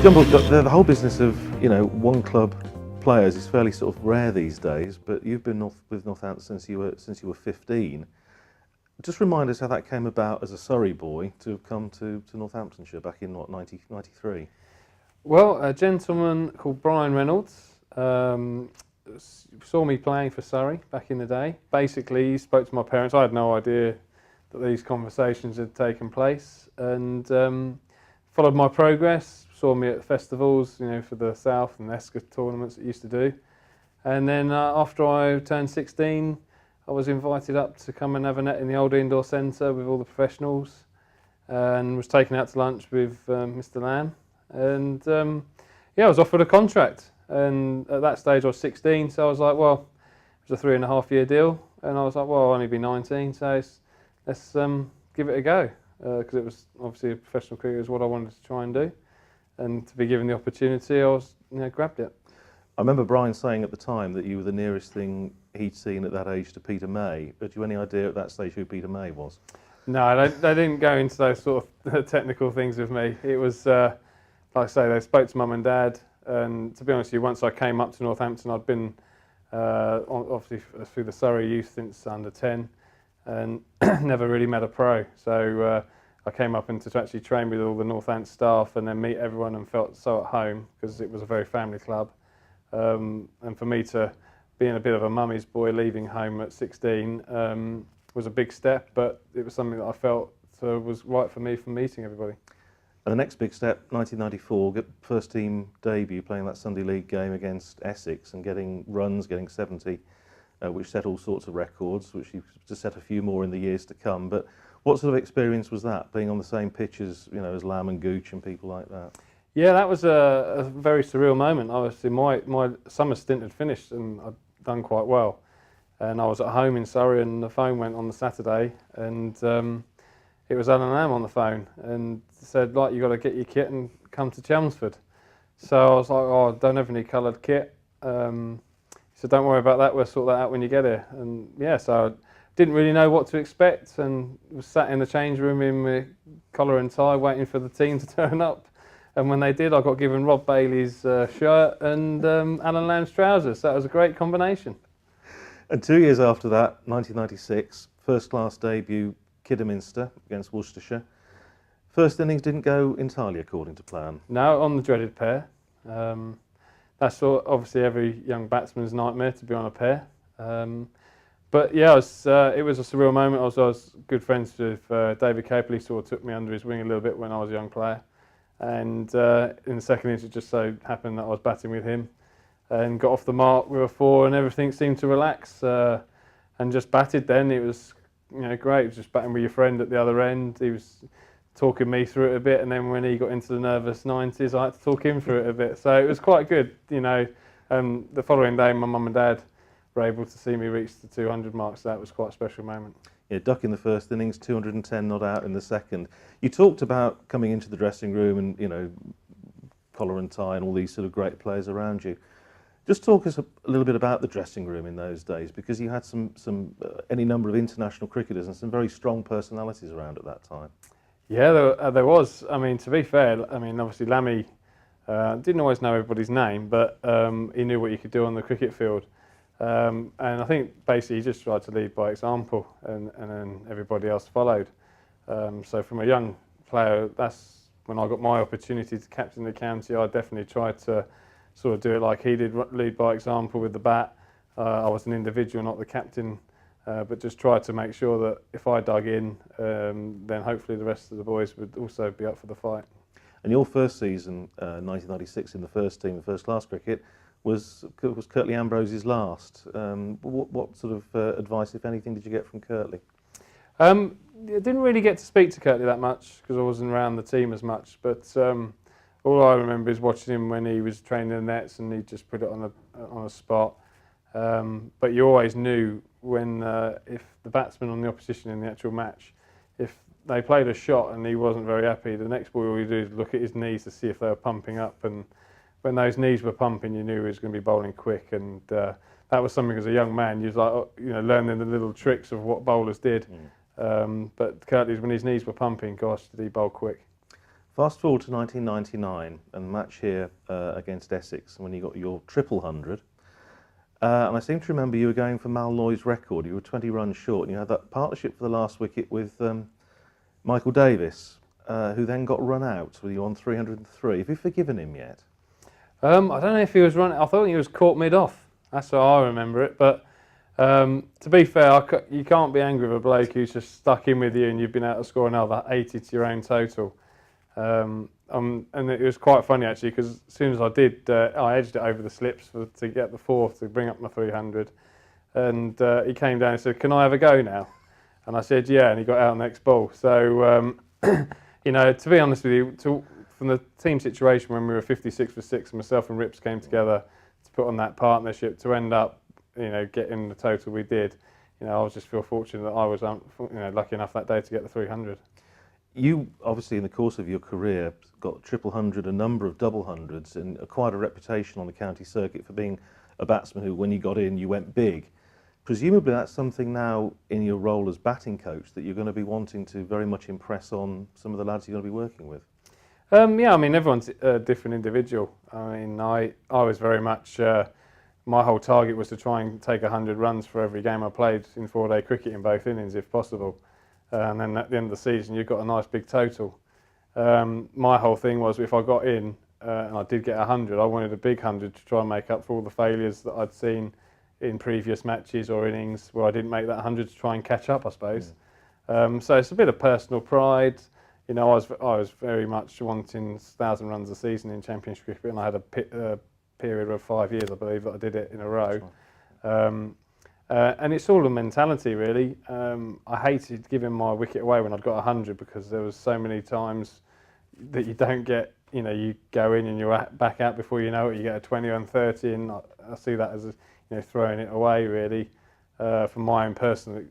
The whole business of, one club players is fairly sort of rare these days, but you've been with Northampton since you were 15. Just remind us how that came about as a Surrey boy to have come to Northamptonshire back in, 1993? Well, a gentleman called Brian Reynolds saw me playing for Surrey back in the day. Basically, he spoke to my parents. I had no idea that these conversations had taken place, and followed my progress, saw me at festivals, for the South and Esca tournaments that used to do. And then after I turned 16, I was invited up to come and have a net in the old indoor centre with all the professionals, and was taken out to lunch with Mr. Lamb. And I was offered a contract. And at that stage I was 16, so I was like, well, it was a 3.5-year deal. And I was like, well, I'll only be 19, so let's give it a go. Because it was obviously a professional cricket is what I wanted to try and do. And to be given the opportunity, I was, grabbed it. I remember Brian saying at the time that you were the nearest thing he'd seen at that age to Peter May. But do you have any idea at that stage who Peter May was? No, they didn't go into those sort of technical things with me. It was, like I say, they spoke to Mum and Dad. And to be honest with you, once I came up to Northampton, I'd been obviously through the Surrey youth since under 10 and never really met a pro. So I came up and to actually train with all the Northampton staff and then meet everyone and felt so at home because it was a very family club. And for me to being a bit of a mummy's boy leaving home at 16 was a big step, but it was something that I felt was right for me from meeting everybody. And the next big step, 1994, first team debut, playing that Sunday League game against Essex and getting runs, getting 70, which set all sorts of records, which you to set a few more in the years to come. But what sort of experience was that, being on the same pitch as, as Lamb and Gooch and people like that? Yeah, that was a very surreal moment. Obviously, my summer stint had finished and I'd done quite well. And I was at home in Surrey and the phone went on the Saturday and it was Alan Lamb on the phone and said, like, you've got to get your kit and come to Chelmsford. So I was like, oh, I don't have any coloured kit. He said, don't worry about that, we'll sort that out when you get here. And yeah, so I didn't really know what to expect and was sat in the change room in my collar and tie waiting for the team to turn up. And when they did, I got given Rob Bailey's shirt and Alan Lamb's trousers. So that was a great combination. And 2 years after that, 1996, first class debut, Kidderminster against Worcestershire. First innings didn't go entirely according to plan. No, on the dreaded pair. That's obviously every young batsman's nightmare to be on a pair. But yeah, it was a surreal moment. I was good friends with David Copley, sort of took me under his wing a little bit when I was a young player. And in the second innings, it just so happened that I was batting with him and got off the mark with a 4 and everything seemed to relax and just batted then. It was great. It was just batting with your friend at the other end. He was talking me through it a bit, and then when he got into the nervous 90s, I had to talk him through it a bit. So it was quite good, The following day, my mum and dad were able to see me reach the 200 mark, so that was quite a special moment. Yeah, duck in the first innings, 210 not out in the second. You talked about coming into the dressing room and, collar and tie and all these sort of great players around you. Just talk us a little bit about the dressing room in those days, because you had any number of international cricketers and some very strong personalities around at that time. Yeah, there was. I mean, to be fair, obviously Lammy didn't always know everybody's name, but he knew what you could do on the cricket field. And I think basically he just tried to lead by example, and then everybody else followed. So from a young player, that's when I got my opportunity to captain the county. I definitely tried to sort of do it like he did, lead by example with the bat. I was an individual, not the captain, but just tried to make sure that if I dug in, then hopefully the rest of the boys would also be up for the fight. And your first season, 1996, in the first team, first class cricket, was Curtly Ambrose's last. What sort of advice, if anything, did you get from Curtly? I didn't really get to speak to Curtly that much because I wasn't around the team as much, but all I remember is watching him when he was training the nets and he just put it on a spot. But you always knew when if the batsman on the opposition in the actual match, if they played a shot and he wasn't very happy, the next ball all you do is look at his knees to see if they were pumping up. And when those knees were pumping, you knew he was going to be bowling quick. And that was something as a young man, you was like, learning the little tricks of what bowlers did. But Curtly's, when his knees were pumping, gosh, did he bowl quick. Fast forward to 1999 and the match here against Essex when you got your triple hundred. And I seem to remember you were going for Malnoy's record. You were 20 runs short, and you had that partnership for the last wicket with Michael Davis, who then got run out with you on 303. Have you forgiven him yet? I don't know if he was running. I thought he was caught mid-off. That's how I remember it. But to be fair, you can't be angry with a bloke who's just stuck in with you and you've been able to score another 80 to your own total. And it was quite funny actually, because as soon as I did, I edged it over the slips to get the fourth to bring up my 300. And he came down and said, "Can I have a go now?" And I said, "Yeah," and he got out on the next ball. So, you know, to be honest with you, from the team situation when we were 56 for 6, myself and Rips came together to put on that partnership to end up, you know, getting the total we did. You know, I just feel fortunate that I was, you know, lucky enough that day to get the 300. You obviously, in the course of your career, got triple hundred, a number of double hundreds, and acquired a reputation on the county circuit for being a batsman who, when you got in, you went big. Presumably, that's something now in your role as batting coach that you're going to be wanting to very much impress on some of the lads you're going to be working with. Yeah, I mean, everyone's a different individual. I mean, I was very much, my whole target was to try and take 100 runs for every game I played in 4-day cricket in both innings, if possible. And then at the end of the season, you've got a nice big total. My whole thing was, if I got in and I did get 100, I wanted a big 100 to try and make up for all the failures that I'd seen in previous matches or innings where I didn't make that 100 to try and catch up, I suppose. So it's a bit of personal pride. You know, I was very much wanting 1,000 runs a season in Championship cricket, and I had a period of 5 years, I believe, that I did it in a row. And it's all a mentality, really. I hated giving my wicket away when I'd got 100 because there was so many times that you don't get, you know, you go in and you're back out before you know it, you get a 20 and 30, and I see that as, you know, throwing it away, really, from my own personal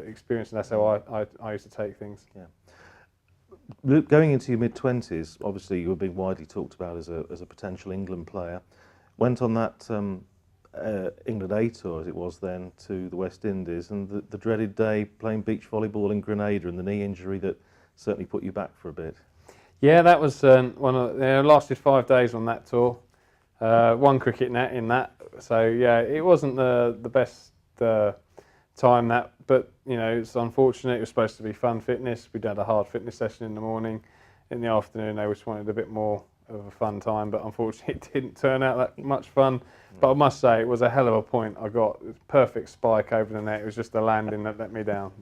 experience, and that's how I used to take things. Yeah. Going into your mid-20s, obviously you were being widely talked about as a potential England player. Went on that England A tour, as it was then, to the West Indies, and the dreaded day playing beach volleyball in Grenada and the knee injury that certainly put you back for a bit. Yeah, that was it lasted 5 days on that tour. One cricket net in that, so yeah, it wasn't the best time that, but you know, it's unfortunate. It was supposed to be fun fitness. We'd had a hard fitness session in the morning. In the afternoon, they just wanted a bit more of a fun time, but unfortunately it didn't turn out that much fun. But I must say, it was a hell of a point I got. It was a perfect spike over the net. It was just the landing that let me down.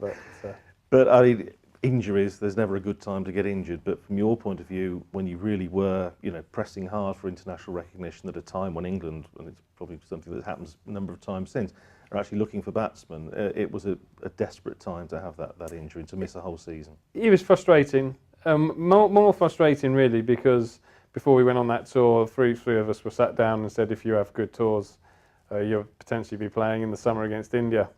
But I mean, injuries, there's never a good time to get injured, but from your point of view, when you really were, you know, pressing hard for international recognition at a time when England, and it's probably something that happens a number of times since, are actually looking for batsmen, it was a desperate time to have that injury and to miss a whole season. It was frustrating, more frustrating really, because before we went on that tour, three of us were sat down and said, if you have good tours, you'll potentially be playing in the summer against India.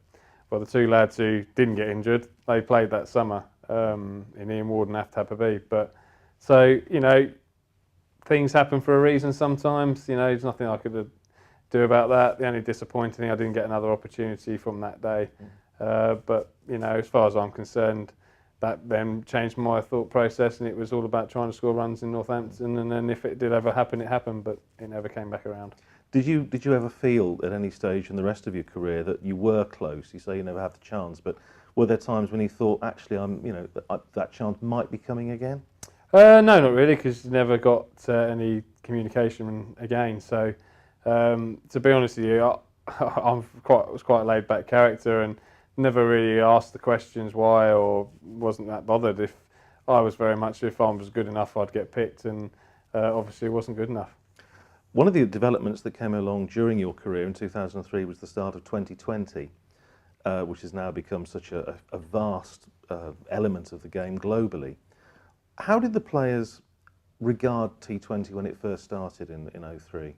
Well, the two lads who didn't get injured, they played that summer in Ian Ward and Aftab Habib. But so, you know, things happen for a reason sometimes. You know, there's nothing I could do about that. The only disappointing thing, I didn't get another opportunity from that day. But, you know, as far as I'm concerned, that then changed my thought process, and it was all about trying to score runs in Northampton. And then if it did ever happen, it happened, but it never came back around. Did you ever feel at any stage in the rest of your career that you were close? You say you never had the chance, but were there times when you thought, actually, that chance might be coming again? No, not really, because you never got any communication again. So, to be honest with you, I was quite a laid-back character and never really asked the questions why, or wasn't that bothered. If I was very much, if I was good enough, I'd get picked, and obviously it wasn't good enough. One of the developments that came along during your career in 2003 was the start of 2020, which has now become such a vast element of the game globally. How did the players regard T20 when it first started in 03?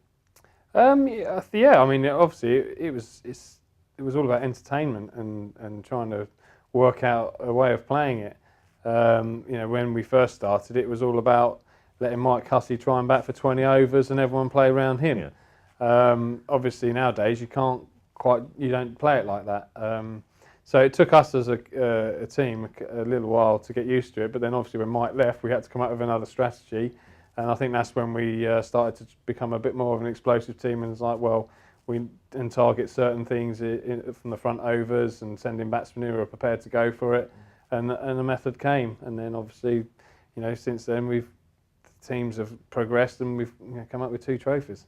Yeah, I mean, obviously it was all about entertainment and trying to work out a way of playing it. You know, when we first started, it was all about letting Mike Hussey try and bat for 20 overs and everyone play around him. Yeah. Obviously nowadays you don't play it like that. So it took us as a team a little while to get used to it, but then obviously when Mike left, we had to come up with another strategy, and I think that's when we started to become a bit more of an explosive team, and it's like, well, we target certain things from the front overs and sending batsmen who are prepared to go for it, and the method came, and then obviously, since then the teams have progressed and we've come up with 2 trophies.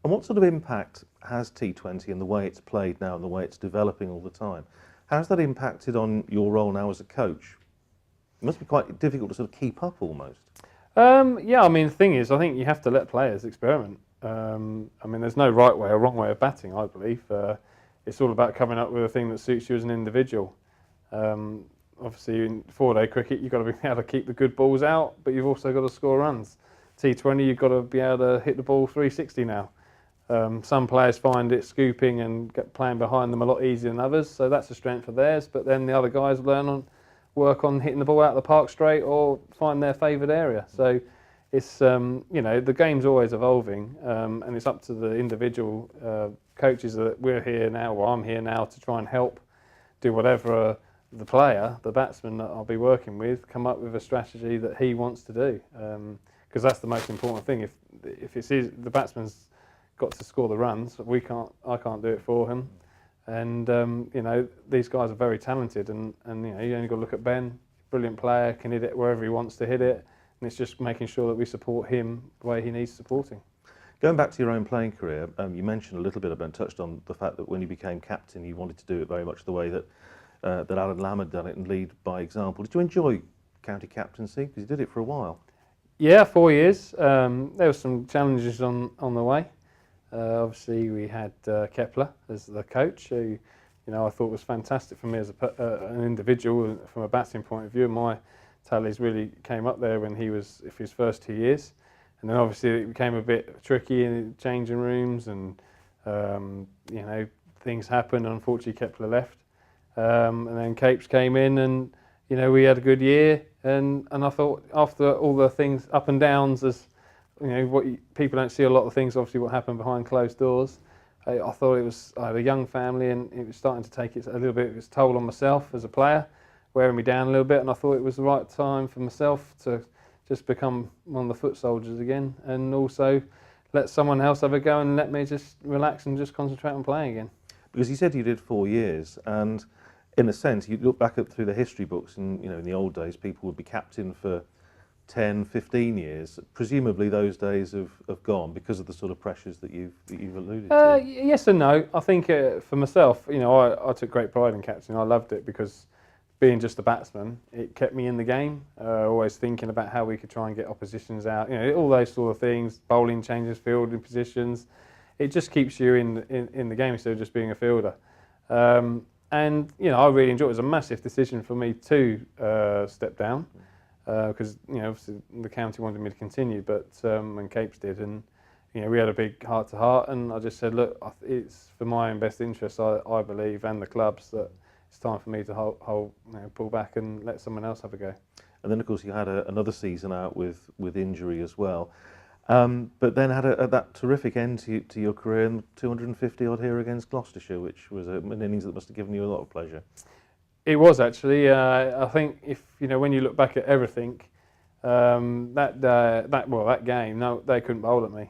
And what sort of impact has T20 and the way it's played now and the way it's developing all the time? How's that impacted on your role now as a coach? It must be quite difficult to sort of keep up almost. Yeah, I mean, the thing is, I think you have to let players experiment. I mean, there's no right way or wrong way of batting, I believe. It's all about coming up with a thing that suits you as an individual. Obviously, in 4-day cricket, you've got to be able to keep the good balls out, but you've also got to score runs. T20, you've got to be able to hit the ball 360 now. Some players find it scooping and playing behind them a lot easier than others, so that's a strength of theirs. But then the other guys work on hitting the ball out of the park straight or find their favoured area. So it's the game's always evolving, and it's up to the individual coaches that we're here now, or I'm here now, to try and help do whatever the player, the batsman that I'll be working with, come up with a strategy that he wants to do, because that's the most important thing. If it's the batsman's got to score the runs, I can't do it for him. And these guys are very talented, and you only got to look at Ben, brilliant player, can hit it wherever he wants to hit it, and it's just making sure that we support him the way he needs supporting. Going back to your own playing career, you mentioned a little bit about, touched on the fact that when you became captain, you wanted to do it very much the way that Alan Lamb had done it and lead by example. Did you enjoy county captaincy? Because you did it for a while. Yeah, 4 years. There were some challenges on the way. Obviously, we had Kepler as the coach, who I thought was fantastic for me as an individual. From a batting point of view, my tallies really came up there when he was for his first 2 years, and then obviously it became a bit tricky in changing rooms, and things happened. Unfortunately, Kepler left, and then Capes came in, and we had a good year, and I thought after all the things up and downs, as people don't see a lot of things, obviously what happened behind closed doors. I thought I had a young family, and it was starting to take a little bit of its toll on myself as a player, wearing me down a little bit, and I thought it was the right time for myself to just become one of the foot soldiers again, and also let someone else have a go and let me just relax and just concentrate on playing again. Because you said you did 4 years, and in a sense, you look back through the history books, and in the old days, people would be captain for 10, 15 years. Presumably those days have gone because of the sort of pressures that you've alluded to. Yes and no. I think for myself, I took great pride in captain. I loved it because being just a batsman, it kept me in the game, always thinking about how we could try and get oppositions out, all those sort of things, bowling changes, fielding positions. It just keeps you in the game instead of just being a fielder. And I really enjoyed it. It was a massive decision for me to step down, because obviously the county wanted me to continue, but when Capes did, and we had a big heart-to-heart, and I just said, look, it's for my own best interest, I believe, and the clubs, that it's time for me to pull back and let someone else have a go. And then, of course, you had another season out with injury as well, but then had that terrific end to your career, and 250 odd here against Gloucestershire, which was an innings that must have given you a lot of pleasure. It was actually. I think if when you look back at everything, that game, no, they couldn't bowl at me.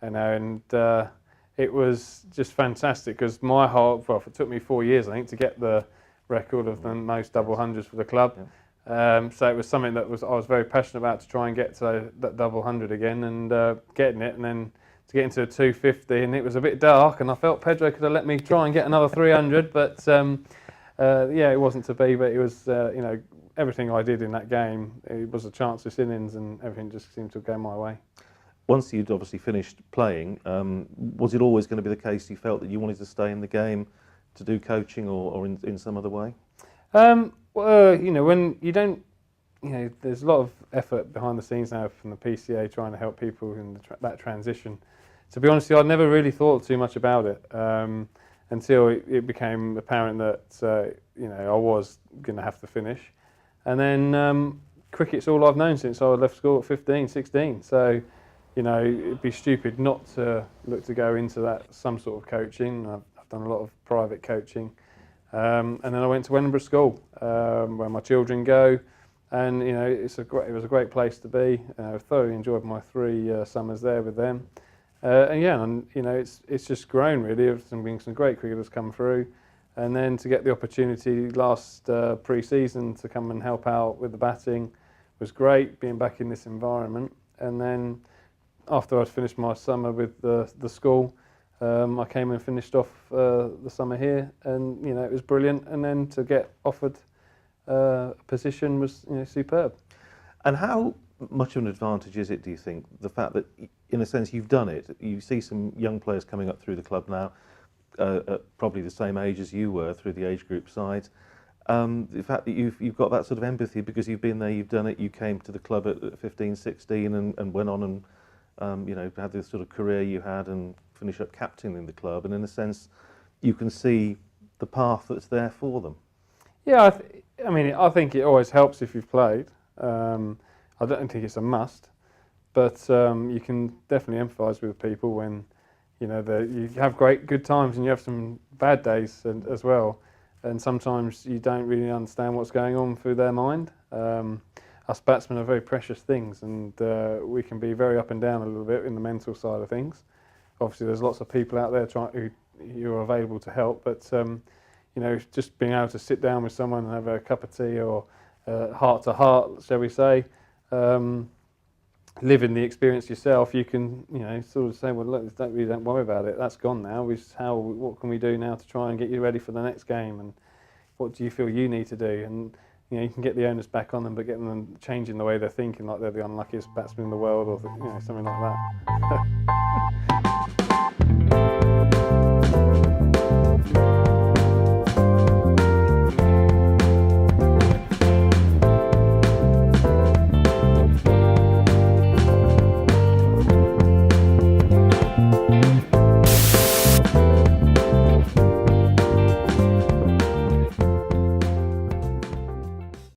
Right. It was just fantastic because it took me 4 years, I think, to get the record of the most double hundreds for the club. Yeah. So it was something that I was very passionate about, to try and get to that double hundred again, and getting it, and then to get into a 250, and it was a bit dark, and I felt Pedro could have let me try and get another 300, but it wasn't to be. But it was, everything I did in that game, it was a chanceless innings, and everything just seemed to go my way. Once you'd obviously finished playing, was it always going to be the case you felt that you wanted to stay in the game to do coaching or in some other way? When you don't, there's a lot of effort behind the scenes now from the PCA trying to help people in that transition. To be honest with you, I'd never really thought too much about it until it became apparent that I was going to have to finish. And then cricket's all I've known since I left school at 15, 16. So, it'd be stupid not to look to go into that, some sort of coaching. I've done a lot of private coaching, And then I went to Edinburgh School, where my children go, and you know it was a great place to be. I thoroughly enjoyed my 3 summers there with them, and yeah, and you know it's just grown really. There's been some great cricketers come through, and then to get the opportunity last pre-season to come and help out with the batting was great. Being back in this environment, and then after I'd finished my summer with the school. I came and finished off the summer here, and you know it was brilliant. And then to get offered a position was superb. And how much of an advantage is it, do you think, the fact that, in a sense, you've done it? You see some young players coming up through the club now, at probably the same age as you were through the age group side. The fact that you've got that sort of empathy because you've been there, you've done it. You came to the club at 15, 16, and went on and had the sort of career you had and finish up captaining the club, and in a sense you can see the path that's there for them. Yeah, I mean I think it always helps if you've played. I don't think it's a must, but you can definitely empathise with people when you have good times and you have some bad days as well, and sometimes you don't really understand what's going on through their mind. Us batsmen are very precious things, and we can be very up and down a little bit in the mental side of things. Obviously, there's lots of people out there who are available to help, but just being able to sit down with someone and have a cup of tea or heart to heart, shall we say, living the experience yourself, you can sort of say, well, look, don't worry about it. That's gone now. What can we do now to try and get you ready for the next game, and what do you feel you need to do? And you can get the onus back on them, but getting them changing the way they're thinking, like they're the unluckiest batsman in the world, or something like that.